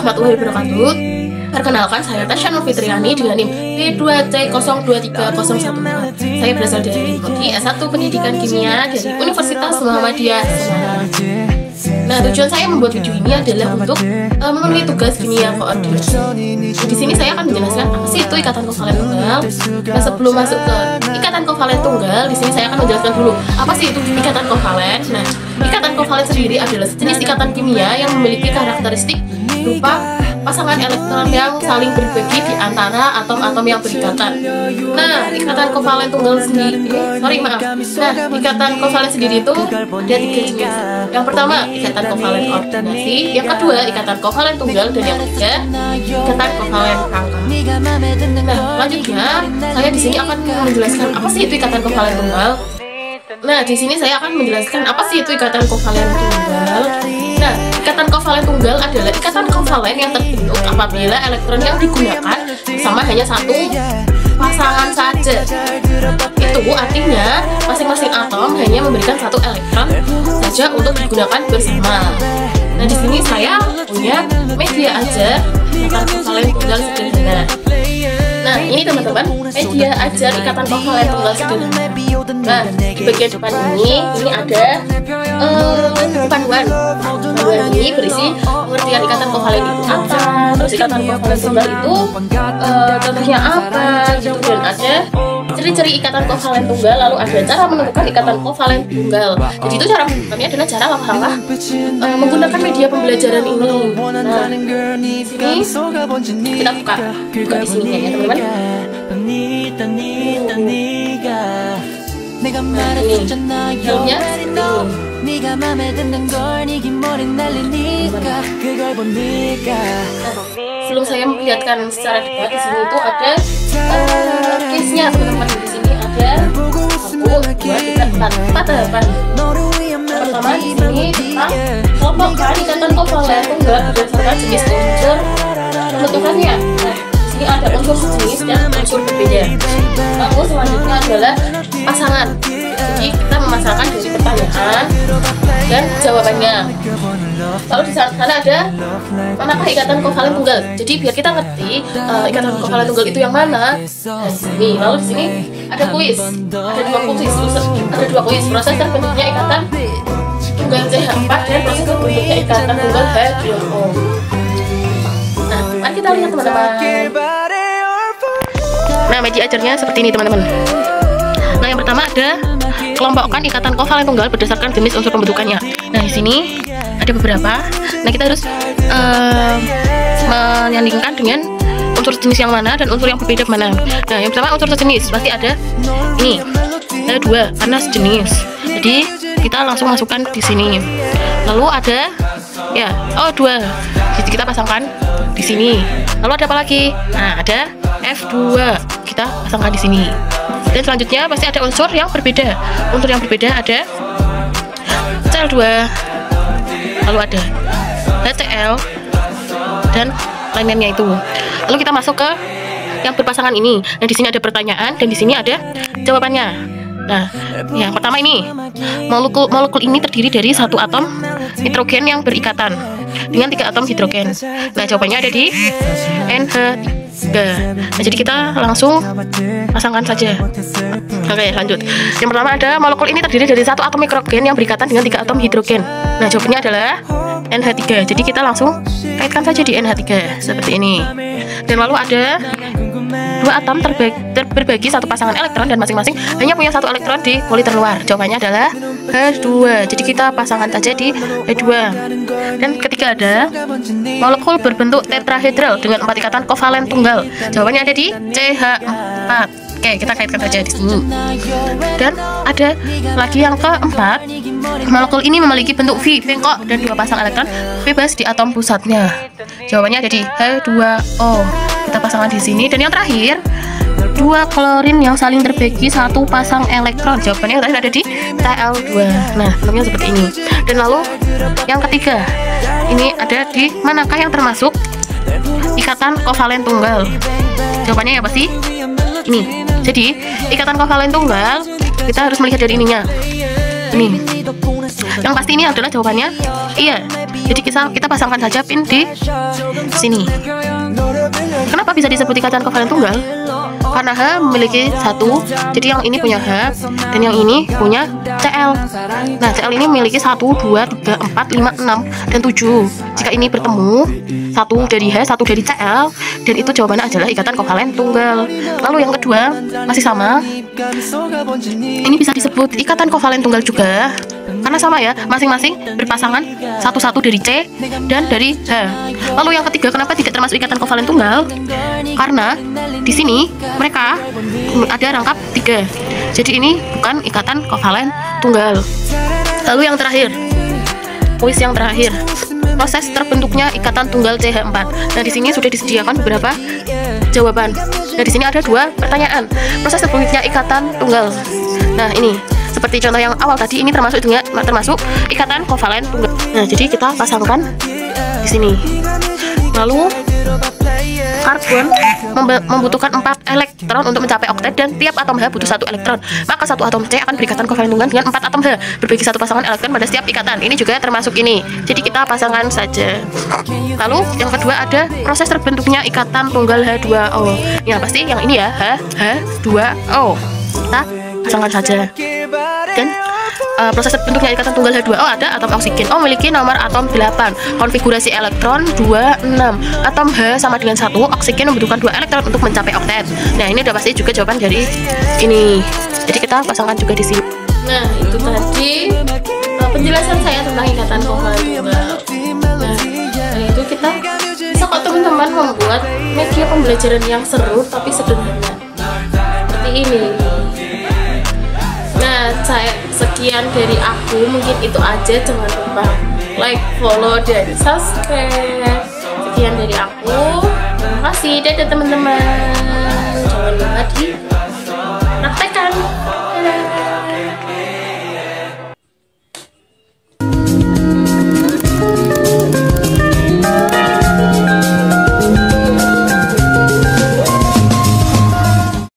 warahmatullahi wabarakatuh. Perkenalkan, saya Tasya Nur Fitriani dengan NIM P2C023014. Saya berasal dari Prodi S1 Pendidikan Kimia dari Universitas Muhammadiyah Semarang. Nah, tujuan saya membuat video ini adalah untuk memenuhi tugas kimia koordinasi. Di sini saya akan menjelaskan apa sih itu ikatan kovalen tunggal. Nah, sebelum masuk ke ikatan kovalen tunggal, di sini saya akan menjelaskan dulu apa sih itu ikatan kovalen. Nah, ikatan kovalen sendiri adalah jenis ikatan kimia yang memiliki karakteristik berupa pasangan elektron yang saling berbagi di antara atom-atom yang berikatan. Nah, ikatan kovalen tunggal sendiri, ikatan kovalen sendiri itu ada 3 jenis. Yang pertama, ikatan kovalen koordinasi. Yang kedua, ikatan kovalen tunggal. Dan yang ketiga, ikatan kovalen rangka. Nah, selanjutnya saya di sini akan menjelaskan apa sih itu ikatan kovalen tunggal. Nah, di sini saya akan menjelaskan apa sih itu ikatan kovalen tunggal. Nah, ikatan kovalen tunggal adalah ikatan kovalen yang terbentuk apabila elektron yang digunakan sama hanya satu pasangan saja. Itu artinya masing-masing atom hanya memberikan satu elektron saja untuk digunakan bersama. Nah, di sini saya punya media ajar ikatan kovalen tunggal sederhana. Nah, ini teman-teman, media ajar ikatan kovalen tunggal sederhana. Nah, di bagian depan ini ada panduan. Panduan ini berisi pengertian ikatan kovalen itu apa, terus ikatan kovalen tunggal itu contohnya apa, gitu. Dan ada ciri-ciri ikatan kovalen tunggal, lalu ada cara menentukan ikatan kovalen tunggal. Jadi itu cara menentukannya adalah cara langkah-langkah menggunakan media pembelajaran ini. Nah, di sini kita buka di sini ya teman-teman. Nah, ini filmnya sebelum saya memperlihatkan secara dekat, di sini itu ada case-nya teman-teman. Di sini ada 1, 2, 3, 4 tahapan. Pertama, di sini tentang kelompokkan ikatan kovalen tunggal berdasarkan jenis unsur pembentukannya. Nah, di sini ada unsur sejenis dan unsur berbeda. Lalu selanjutnya adalah pasangan. Jadi kita memasangkan dari pertanyaan dan jawabannya. Lalu di sana ada manakah ikatan kovalen tunggal. Jadi biar kita ngerti ikatan kovalen tunggal itu yang mana. Nah, di sini. Lalu di sini ada kuis. Ada dua kuis. Proses terbentuknya ikatan tunggal CH4 dan proses terbentuknya ikatan tunggal H2O. Nah, mari kita lihat teman-teman. Nah, media ajarnya seperti ini teman-teman. Nah, yang pertama ada kelompokkan ikatan kovalen tunggal berdasarkan jenis unsur pembentukannya. Nah, di sini ada beberapa. Nah, kita harus menyandingkan dengan unsur jenis yang mana dan unsur yang berbeda mana. Nah, yang pertama unsur sejenis pasti ada ini. Ada 2 karena sejenis. Jadi kita langsung masukkan di sini. Lalu ada 2. Jadi kita pasangkan di sini. Lalu ada apa lagi? Nah, ada F2. Kita pasangkan di sini. Dan selanjutnya pasti ada unsur yang berbeda. Unsur yang berbeda ada Cl2, lalu ada HCl dan lain-lainnya itu. Lalu kita masuk ke yang berpasangan ini. Nah, di sini ada pertanyaan dan di sini ada jawabannya. Nah, yang pertama ini molekul ini terdiri dari 1 atom nitrogen yang berikatan dengan 3 atom hidrogen. Nah, jawabannya ada di NH3. Nah, jadi kita langsung pasangkan saja. Oke, lanjut. Yang pertama ada molekul ini terdiri dari 1 atom nitrogen yang berikatan dengan 3 atom hidrogen. Nah, jawabannya adalah NH3. Jadi kita langsung kaitkan saja di NH3 seperti ini. Dan lalu ada 2 atom berbagi 1 pasangan elektron dan masing-masing hanya punya 1 elektron di kulit terluar. Jawabannya adalah H2. Jadi kita pasangkan saja di H2. Dan ketiga ada molekul berbentuk tetrahedral dengan 4 ikatan kovalen tunggal. Jawabannya ada di CH4. Oke, kita kaitkan saja di sini. Dan ada lagi yang keempat, molekul ini memiliki bentuk V, bengkok dan 2 pasang elektron bebas di atom pusatnya. Jawabannya ada di H2O. Kita pasangkan di sini. Dan yang terakhir, 2 klorin yang saling terbagi 1 pasang elektron. Jawabannya yang terakhir ada di Cl2. Nah, bentuknya seperti ini. Dan lalu yang ketiga, ini ada di manakah yang termasuk ikatan kovalen tunggal. Jawabannya ya pasti ini. Jadi ikatan kovalen tunggal kita harus melihat dari ininya. Ini Yang pasti ini adalah jawabannya iya. Jadi kita pasangkan saja pin di sini. Kenapa bisa disebut ikatan kovalen tunggal? Karena H memiliki 1, jadi yang ini punya H dan yang ini punya Cl. Nah, Cl ini memiliki 1, 2, 3, 4, 5, 6, dan 7. Jika ini bertemu, 1 dari H, 1 dari Cl, dan itu jawabannya adalah ikatan kovalen tunggal. Lalu yang kedua, masih sama. Ini bisa disebut ikatan kovalen tunggal juga, karena sama ya, masing-masing berpasangan 1 dari C dan dari H. Lalu yang ketiga, kenapa tidak termasuk ikatan kovalen tunggal? Karena di sini mereka ada rangkap 3. Jadi ini bukan ikatan kovalen tunggal. Lalu yang terakhir, kuis yang terakhir, proses terbentuknya ikatan tunggal CH4. Nah, di sini sudah disediakan beberapa jawaban. Nah, di sini ada 2 pertanyaan. Proses terbentuknya ikatan tunggal. Nah, ini seperti contoh yang awal tadi, ini termasuk ikatan kovalen tunggal. Nah, jadi kita pasangkan di sini. Lalu karbon membutuhkan 4 elektron untuk mencapai oktet, dan tiap atom H butuh 1 elektron. Maka 1 atom C akan berikatan kovalen tunggal dengan 4 atom H, berbagi 1 pasangan elektron pada setiap ikatan. Ini juga termasuk ini. Jadi kita pasangkan saja. Lalu yang kedua ada proses terbentuknya ikatan tunggal H2O. Ya pasti yang ini ya, H2O. Kita pasangkan saja. Dan proses terbentuknya ikatan tunggal H2O ada atom oksigen O memiliki nomor atom 8, konfigurasi elektron 26. Atom H sama dengan 1, oksigen membutuhkan 2 elektron untuk mencapai oktet. Nah, ini udah pasti juga jawaban dari ini. Jadi kita pasangkan juga di sini. Nah, itu tadi penjelasan saya tentang ikatan kovalen tunggal. Nah, dari itu kita bisa kok teman-teman membuat media pembelajaran yang seru tapi sederhana seperti ini. Nah, sekian dari aku, mungkin itu aja. Jangan lupa like, follow, dan subscribe. Sekian dari aku. Terima kasih, dadah teman-teman. Jangan lupa di